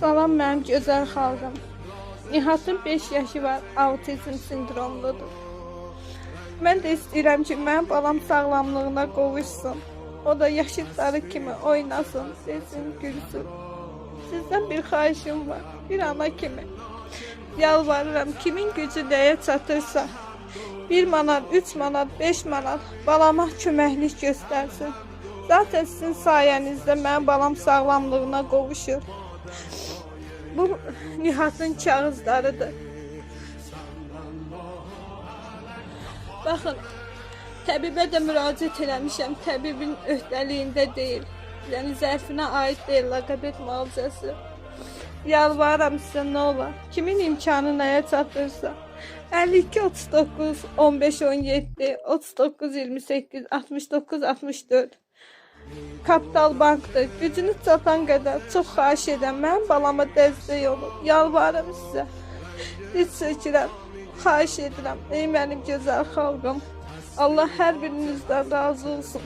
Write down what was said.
Salam mənim gözəl xalqım. Nihatın 5 yaşı var, autizm sindromludur. Mən də istəyirəm ki, mənim balam sağlamlığına qovuşsun. O da yaşıtları kimi oynasın, sevsin, gülsün. Sizdən bir xahişim var, bir ana kimi. Yalvarıram, kimin gücü nəyə çatırsa, 1 manat, 3 manat, 5 manat balama köməklik göstərsin. Zaten sizin sayənizdə mənim balam sağlamlığına qovuşur. Bu Nihatın kağızlarıdır. Baxın, təbibə də müraciət eləmişəm, təbibin öhdəliyində deyil. Yəni zərfinə aid deyil laqabet müalicəsi. Yalvarıram sizə, nə olar, kimin imkanı nəyə çatırsa. 52 39 15 17 39 28 69 64 Kapital Bankdır. Gücünüz çatan qədər çox xahiş edən mənim balama dəstək olun. Yalvarıram sizə. Diz çəkirəm. Xahiş edirəm. Ey mənim gözəl xalqım. Allah hər birinizdən razı olsun.